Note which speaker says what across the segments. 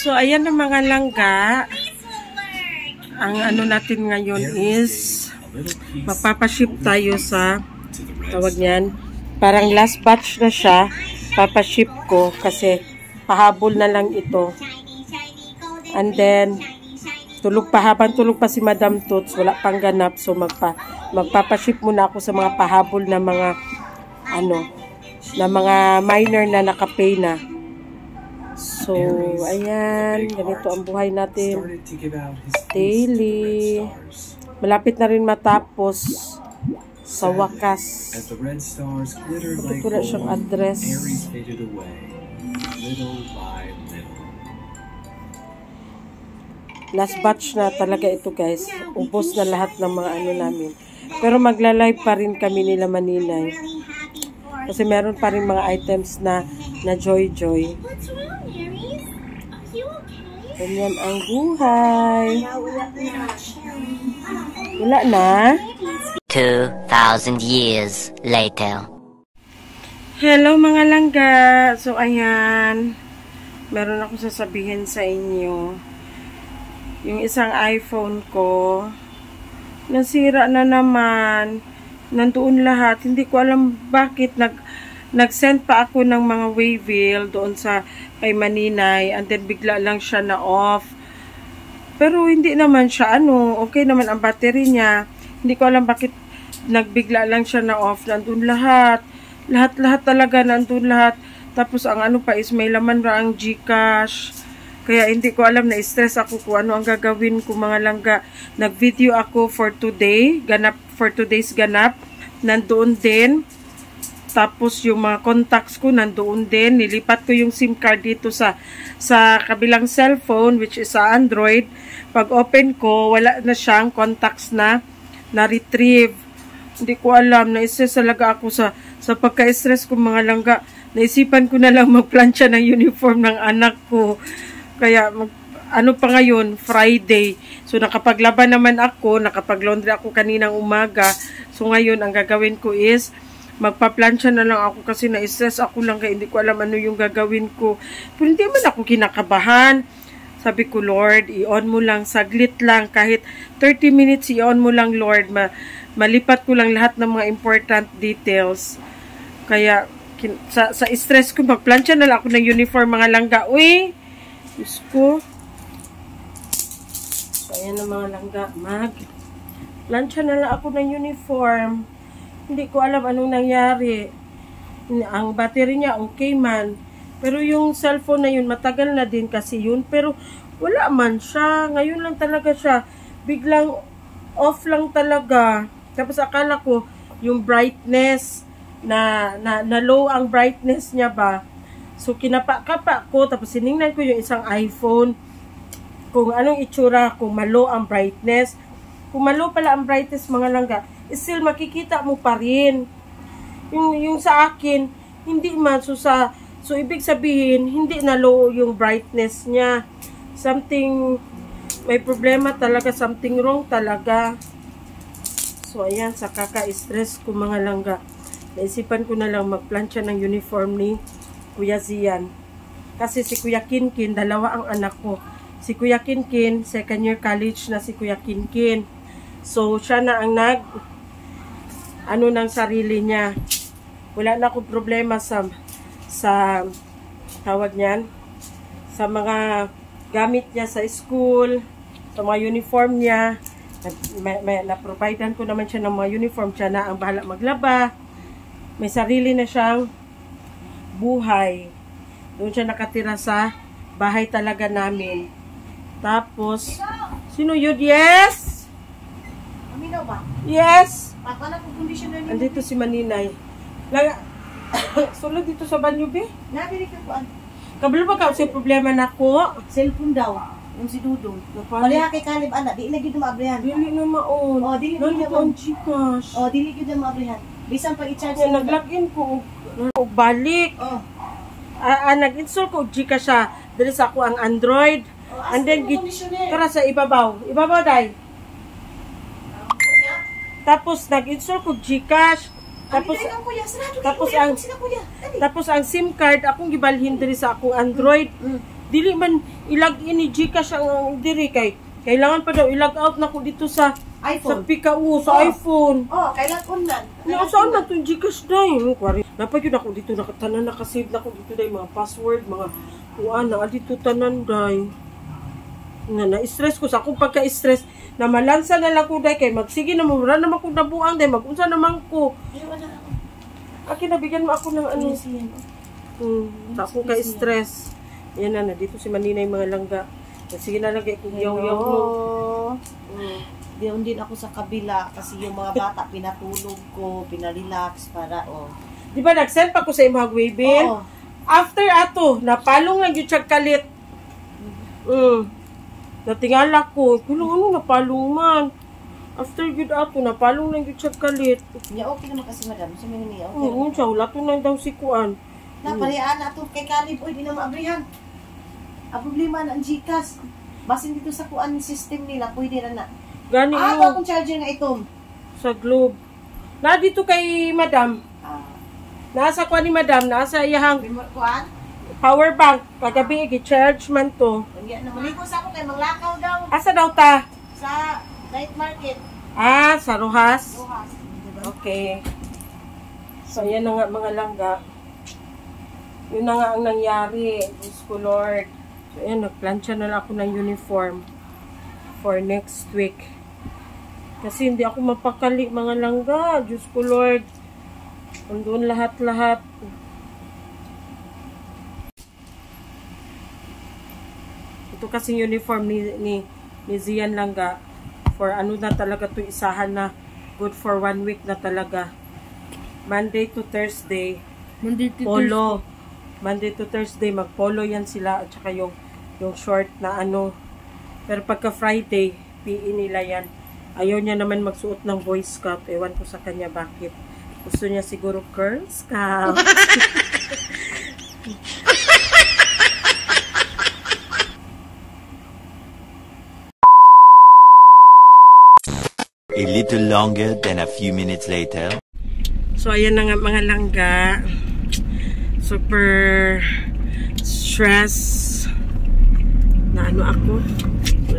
Speaker 1: So, ayan ang mga langga. Ang ano natin ngayon is magpapaship tayo sa tawag niyan. Parang last batch na siya. Papaship ko kasi pahabol na lang ito. And then, habang tulog pa si Madam Toots, wala pang ganap. So, magpapaship muna ako sa mga pahabol na mga na mga minor na nakapay na. So, ayan, ganito ang buhay natin daily. Malapit na rin matapos sa wakas. Ito na siyang address. Last batch na talaga ito, guys. Ubos na lahat ng mga namin. Pero magla-live pa rin kami nila Maninay. Kasi meron pa rin mga items na joy-joy. Ganyan ang buhay. Wala na.
Speaker 2: 2,000 years later.
Speaker 1: Hello mga langga. So ayan. Meron ako sasabihin sa inyo. Yung isang iPhone ko, nasira na naman. Nandoon lahat. Hindi ko alam bakit nag-send pa ako ng mga waybill doon sa kay Maninay, and then bigla lang siya na off. Pero hindi naman siya okay naman ang battery niya. Hindi ko alam bakit nagbigla lang siya na off. Nandun lahat. Lahat talaga nandun lahat. Tapos ang pa is may laman ra ang GCash. Kaya hindi ko alam, na-stress ako kung ano ang gagawin ko mga langga. Nag-video ako for today, for today's ganap. Nandoon din. Tapos yung mga contacts ko nandoon din. Nilipat ko yung SIM card dito sa kabilang cellphone, which is sa Android. Pag open ko, wala na siyang contacts na retrieve. Hindi ko alam. Na-stress talaga ako sa pagka-stress ko mga langga. Naisipan ko na lang magplansya ng uniform ng anak ko. Kaya pa ngayon, Friday. So nakapaglaban naman ako, nakapag-laundry ako kaninang umaga. So ngayon, ang gagawin ko is magpa-plansya na lang ako kasi na-stress ako lang kaya hindi ko alam ano yung gagawin ko. Pero hindi man ako kinakabahan. Sabi ko, Lord, i-on mo lang, saglit lang, kahit 30 minutes i-on mo lang, Lord. Malipat ko lang lahat ng mga important details. Kaya, sa stress ko, magplansya na lang ako ng uniform mga langga. Uy! Diyos ko. So, ayan ang mga langga. Plansya na lang ako ng uniform. Hindi ko alam anong nangyari. Ang battery niya, okay man. Pero yung cellphone na yun, matagal na din kasi yun. Pero wala man siya. Ngayon lang talaga siya. Biglang off lang talaga. Tapos akala ko, yung brightness, na low ang brightness niya ba. So kinapa-kapa ko. Tapos siningnan ko yung isang iPhone. Kung anong itsura, kung malo ang brightness. Kung malo pala ang brightness mga langga, still makikita mo pa rin. Yung sa akin, hindi man. So ibig sabihin, hindi na low yung brightness niya. May problema talaga, something wrong talaga. So ayan, sa kaka-stress ko mga langga, naisipan ko na lang magplansya ng uniform ni Kuya Zian. Kasi si Kuya Kinkin, dalawa ang anak ko. Si Kuya Kinkin, second year college na si Kuya Kinkin. So siya na ang ng sarili niya. Wala na akong problema sa tawag niyan, sa mga gamit niya sa school, sa mga uniform niya. Na-providean ko naman siya ng mga uniform. Siya na ang bahala maglaba. May sarili na siyang buhay. Doon siya nakatira sa bahay talaga namin. Tapos, sino yun? Yes!
Speaker 3: Aminaw ba?
Speaker 1: Yes!
Speaker 3: Papa po condition na niyo.
Speaker 1: Andito si Maninay. Sulod dito sa banyo, be?
Speaker 3: Nabili ka po.
Speaker 1: Kabalo ba ka sa problema na ko?
Speaker 3: Cellphone daw. Yung si Dudong. Paliha kay Kalib, anak. Di na gito maabrihan.
Speaker 1: Dili na maon.
Speaker 3: Oh, dili
Speaker 1: na
Speaker 3: maon.
Speaker 1: GCash.
Speaker 3: Oh, dili gito maabrihan. Bisan pa i-charge
Speaker 1: Kaya nag-login ko og balik.
Speaker 3: Oh.
Speaker 1: Nag-install ko og Gcash siya. Dili sa ako ang Android. And then tara sa ibabaw. Ibabaw dai. Tapos nag-install ko Gcash. Tapos ang SIM card akong gibalhin diri sa akong Android. Dili man i-login ni Gcash ang diri kay kailangan pa daw i-log out na ko dito sa
Speaker 3: iPhone.
Speaker 1: Sa PKU, sa iPhone.
Speaker 3: Kailan unlan.
Speaker 1: Saan na itong Gcash dahil? Napag yun ako dito, nakatanan, nakasave na ako dito dahil mga password, mga kuan, na dito tanan dahil. Na-stress ko sa akong pagka-stress, na malansa na lang ko dahil, kay magsige na mura naman ko nabuang dahil, mag-unsa naman ko. Akin, nabigyan mo ako ng ano. Sa akong ka-stress. Yan na, dito si Maninay mga langga. Sige na lagay kong yaw-yaw mo.
Speaker 3: Diyon din ako sa kabila kasi yung mga bata pinatulog ko, pinarelax para
Speaker 1: Di ba nag-send pa ko sa imong Webin? After ato, napalong lang yung kalit. Natingala ko, kulong napalong man. After yun ato, napalong lang yung kalit.
Speaker 3: Ya okay naman kasi madam, sa mga niya.
Speaker 1: Oo, siya, wala to na daw si Kuan.
Speaker 3: Naparian na to kay Kalib, di na maabrihan. Ang problema na ang Gcash. Basin dito sa Kuan system nila, pwede na na.
Speaker 1: Gani
Speaker 3: ito akong charger na ito.
Speaker 1: Sa Globe. Na dito kay Madam. Nasa kuan ni Madam, nasa iyahang
Speaker 3: Kuan?
Speaker 1: power bank. Kagabi, i-charge man to.
Speaker 3: Malikos ako kay Manglakaw daw.
Speaker 1: Asa daw ta?
Speaker 3: Sa night market.
Speaker 1: Sa Rojas?
Speaker 3: Rojas.
Speaker 1: Okay. So, yan na nga mga langga. Yun na nga ang nangyari. Diyos ko Lord. So, yan, nagplansya na lang ako ng uniform for next week. Kasi hindi ako mapakali mga langga. Diyos ko Lord. Andun lahat-lahat. Ito kasi uniform ni Zian Langga. For ano na talaga to isahan na good for 1 week na talaga. Monday to Thursday. Polo. Monday to Thursday mag-polo yan sila at saka yung short na ano. Pero pagka Friday, PE nila yan. Ayaw niya naman magsuot ng Boy Scout. Ewan ko sa kanya bakit. Gusto niya siguro Girl Scout.
Speaker 4: A little longer than a few minutes later.
Speaker 1: So, ayan na nga mga langga. Super stress na ano ako.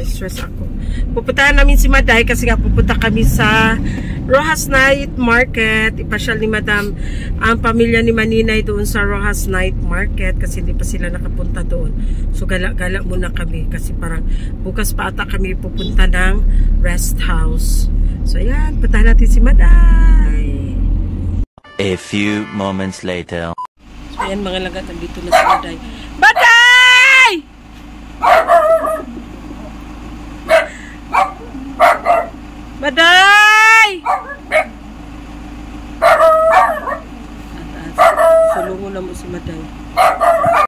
Speaker 1: Stress ako. Pupuntahan namin si Maday kasi nga pupunta kami sa Rojas Night Market. Ipasyal ni Madam ang pamilya ni Maninay doon sa Rojas Night Market kasi hindi pa sila nakapunta doon. So gala-gala muna kami kasi parang bukas pa ata kami pupunta ng rest house. So ayan, puntahan natin si Maday.
Speaker 4: A few moments later.
Speaker 1: So ayan mga lagat, nandito na si Maday. Maday! Maday! Salungo na mo si Maday.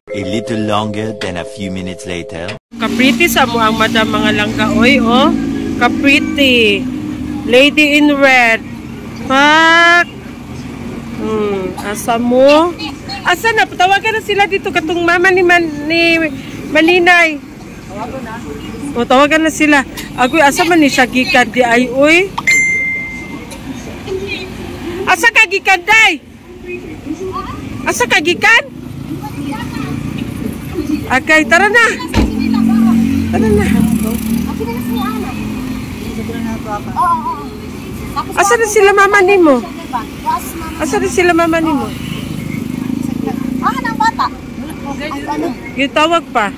Speaker 4: A little longer than a few minutes later.
Speaker 1: Kapriti sa mo ang Madam mga langga. Oy, oh. Kapriti. Lady in red. Pak. Asa mo? Asa na? Tawagan na sila dito katong mama ni Maninay.
Speaker 3: Tawagan na.
Speaker 1: O, tawagan na sila. Agoy, asa man ni siya gikan di ay, uy? Asa ka gikan, day? Asa ka gikan? Okay, tara na. Tara na. Asa na sila mama ni mo? Asa na sila mama ni mo?
Speaker 3: Nang bata.
Speaker 1: Gitawag pa.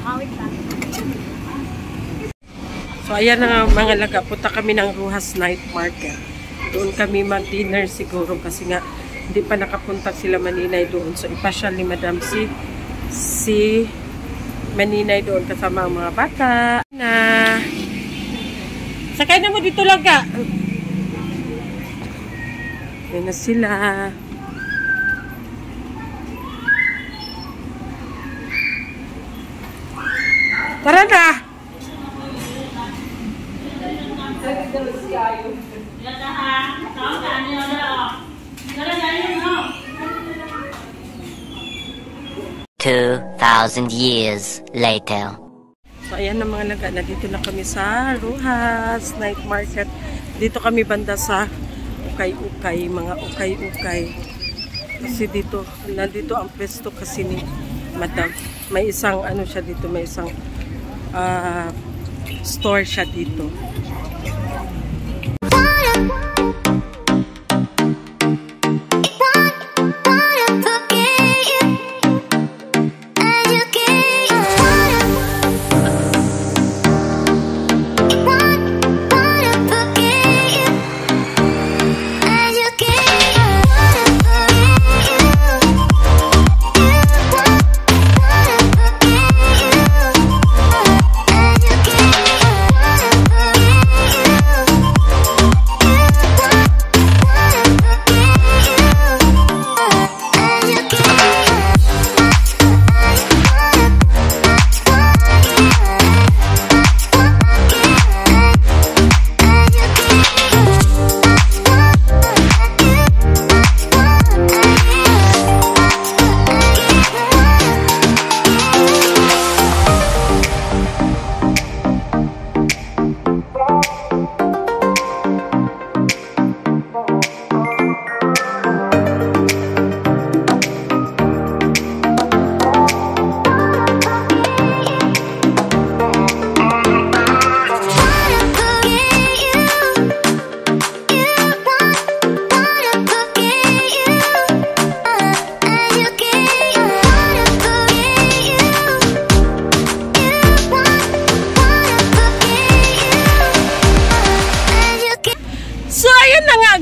Speaker 1: So, ayan na nga mga laga. Punta kami ng Rojas Night Market. Doon kami mag-dinner siguro kasi nga hindi pa nakapunta sila Maninay doon. So, ipasyal ni Madam si Maninay doon kasama ang mga bata. Sakay na mo dito laga. Ayan na sila. Tara na! Tara
Speaker 2: 2,000 years later.
Speaker 1: So, ayan na mga langga. Nandito na kami sa Rojas Night Market. Dito kami banda sa ukay-ukay. Mga ukay-ukay. Kasi dito, nandito ang pwesto kasi ni Madam. May isang, ano siya dito, may isang store siya dito.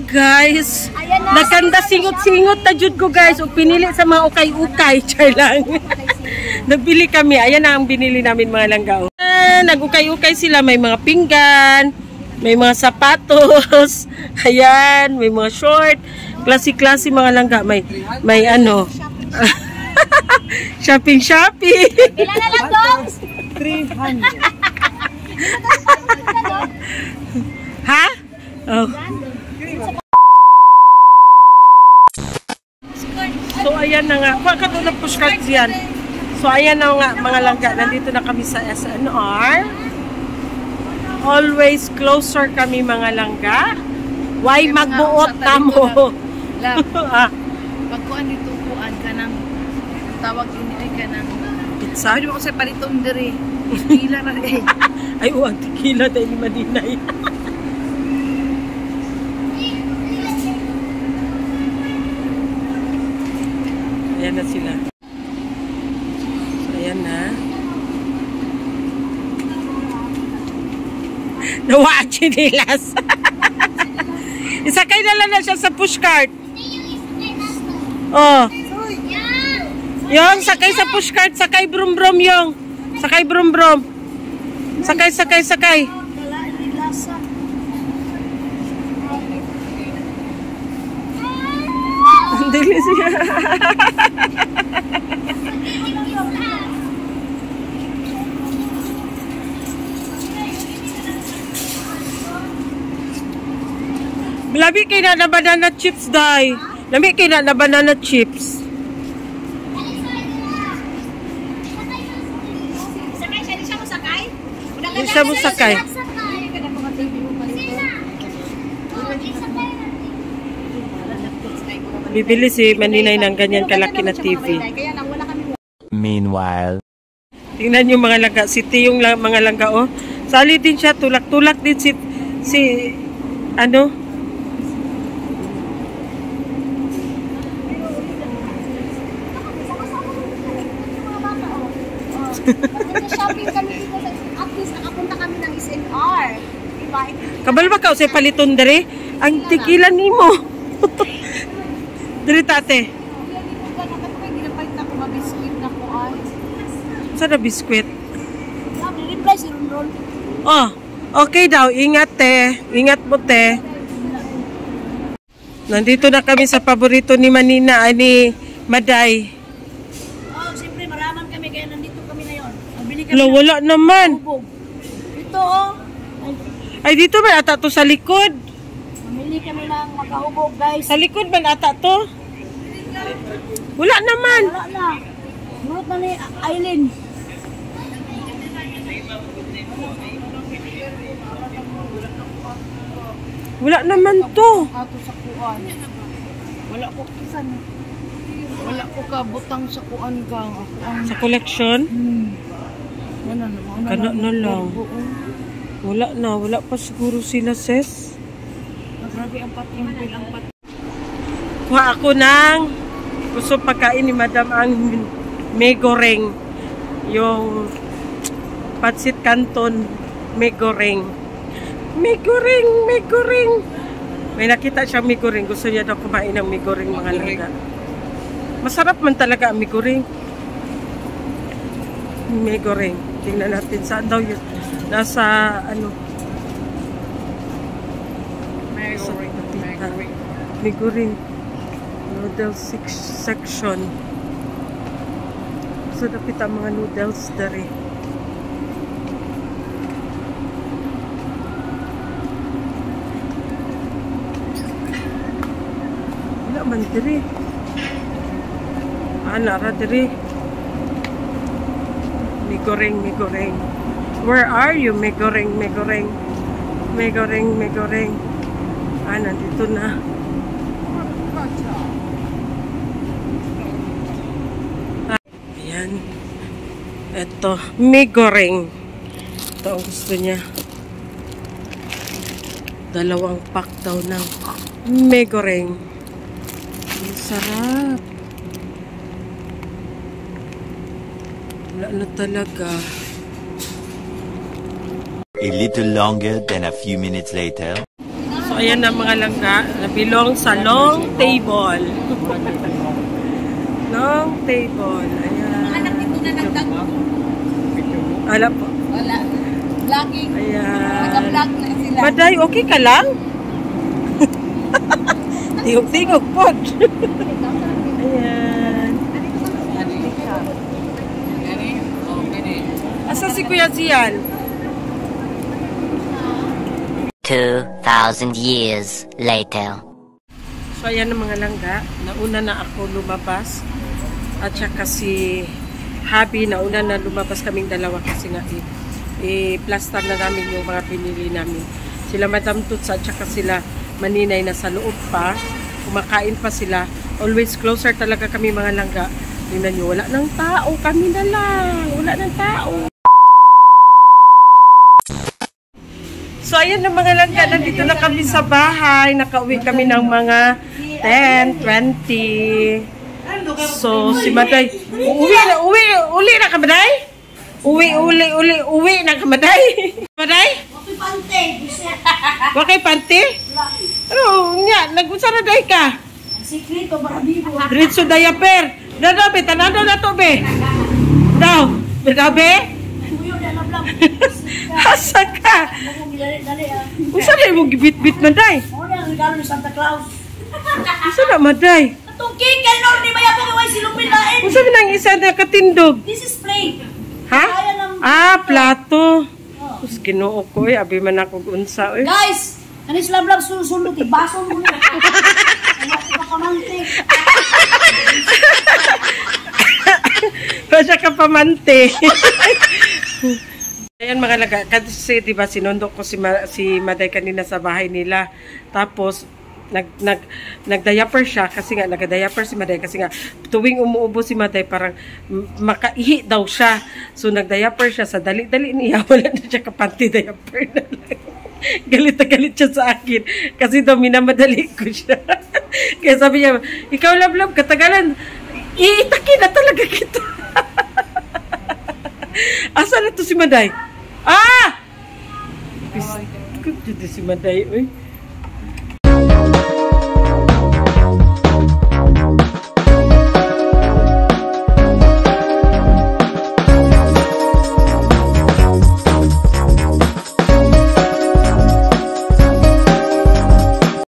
Speaker 1: Guys, naganda singot-singot na jud ko guys. O pinili sa mga ukay-ukay. Char lang. Nagbili kami. Ayan na ang binili namin mga langga. Nag-ukay-ukay sila. May mga pinggan. May mga sapatos. Ayan. May mga short. Klase-klase mga langga. May ano. Shopping.
Speaker 3: Ilan na lang dong?
Speaker 1: 300. Ha? Oh. So ayan na nga, katulad pushcarts yan. So ayan na nga mga langga, nandito na kami sa SNR. Always closer kami mga langga. Why magbuot na mo?
Speaker 5: Pagkuhan dito, kuhan ka ng tawag ini ay ka ng
Speaker 1: pizza?
Speaker 5: Pwede mo kasi palitong diri. Tequila na eh.
Speaker 1: Ay, tequila dahil ni Madinay. Ayan na sila. So, ayan na. Nawa ang chinilas. Isakay na lang na siya sa pushcart. Oh. Yung, sakay sa pushcart. Sakay brum-brum yung. Sakay brum-brum. Sakay. Dili siya. Labi kay na banana chips dai. Labi kay na banana chips.
Speaker 3: Sakay siya, di siya mo sakay?
Speaker 1: Di siya mo sakay. Bibili si Maninay ng ganyan kalaki na TV.
Speaker 4: Meanwhile,
Speaker 1: tingnan niyo mga langga, si Tiyong mga langga oh. Sali din siya, tulak-tulak din si ano?
Speaker 3: Shopping kami dito sa at least nakapunta kami ng SNR. Diba?
Speaker 1: Kabal ba ka sa paliton dere? Ang tequila nimo. Dere tate.
Speaker 3: Hindi na palit ako mabiskuit na kuan.
Speaker 1: Saan na biskwit?
Speaker 3: Reply si Ronron.
Speaker 1: Oh, okay daw. Ingat te. Ingat mo te. Nandito na kami sa paborito ni Manina, ni Maday.
Speaker 3: Oh, siyempre maraman kami kaya nandito kami ngayon. Bili kami.
Speaker 1: Wala naman.
Speaker 3: Ito oh.
Speaker 1: Ay, dito ba ata to sa likod?
Speaker 3: Mamili kami ng magahubog guys.
Speaker 1: Sa likod ba ata to? Wala naman.
Speaker 3: Wala na. Burot na ni Aileen.
Speaker 1: Wala naman to.
Speaker 5: Ato sa kuan. Wala ko kisan. Wala ko kabutang sa kuan gang. Ako ang
Speaker 1: Sa collection?
Speaker 5: Ano na
Speaker 1: Kana na lang. Wala pa siguro sila, sis.
Speaker 5: Grabe ang patimpil ang pat.
Speaker 1: Kuha ako ng gusto pagkain ni Madam ang may goreng. Yung Patsit Canton may goreng. May goreng. May nakita siya may goreng. Gusto niya daw kumain ng may goreng, mga langga. Masarap man talaga ang may goreng. May goreng. Tingnan natin saan daw yun. Nasa ano. May goreng. Noodles section. So dapat ang mga noodles dari. Wala man dari. Nara dari. May goreng. Where are you? May goreng. Nandito na. Ayan. Ito, may goreng. Ito ang gusto niya. 2 pack daw ng may goreng. Ang sarap. Wala na talaga.
Speaker 4: A little longer than a few minutes later.
Speaker 1: So, ayan na mga langga. Nabilong sa long table. Long table. Ayan.
Speaker 3: Anak dito na nagtagpo.
Speaker 1: Alam po.
Speaker 3: Wala. Vlogging.
Speaker 1: Ayan.
Speaker 3: Naka-vlog na sila.
Speaker 1: Maday, okay ka lang? Tingog-tingog po. Ayan. Asa si Kuya Zian?
Speaker 2: 2,000 years later.
Speaker 1: So, ayan ang mga langga. Nauna na ako lumabas. At saka si Habi, nauna na lumabas kaming dalawa kasi nga i-plaster na namin yung mga pinili namin. Sila Madam Tutsa at saka sila Maninay na sa loob pa. Kumakain pa sila. Always closer talaga kami mga langga. Tingnan nyo, wala ng tao. Kami na lang. Wala ng tao. So, ayan na mga langga. Nandito na kami sa bahay. Nakauwi kami ng mga 10, 20. So, si Maday, uli na ka, Maday? Uwi na ka, Maday? Maday? Wakay pante? Ano, nga, nag-unsa na day ka?
Speaker 3: Sikrito, barabibo.
Speaker 1: Diretso diaper. Dada, be, tanado na to, be. Daw, dada, be?
Speaker 3: Uyo, dalablang.
Speaker 1: Hasa ka?
Speaker 3: Dali,
Speaker 1: Unsa na yung gibit-bit, Maday?
Speaker 3: Ano ang regalo ni Santa Claus?
Speaker 1: Unsa na, Maday?
Speaker 3: Itong cake, kay Lord, di ba yung pinaway silupin lain?
Speaker 1: Unsa na ang isa na katindog?
Speaker 3: This is plate.
Speaker 1: Ha? Plato. Tapos ginoo ko, abi man ako unsa, eh.
Speaker 3: Guys, kanis lablab sulod, ibaso mo na. Ano ka pamante?
Speaker 1: Pasya ka pamante. Ayan mga laga, kasi diba sinundok ko si Maday kanina sa bahay nila. Tapos, nag-diaper siya kasi nga nag-diaper si Maday kasi nga tuwing umuubo si Maday parang makaihi daw siya. So nag-diaper siya sa dali-dali niya, wala na siya kapanty diaper na lang. Galit na galit siya sa akin kasi daw minamadali ko siya. Kaya sabi niya, ikaw love, katagalan, iitaki na talaga kita. Asa na to si Maday? Dito si Maday, uy.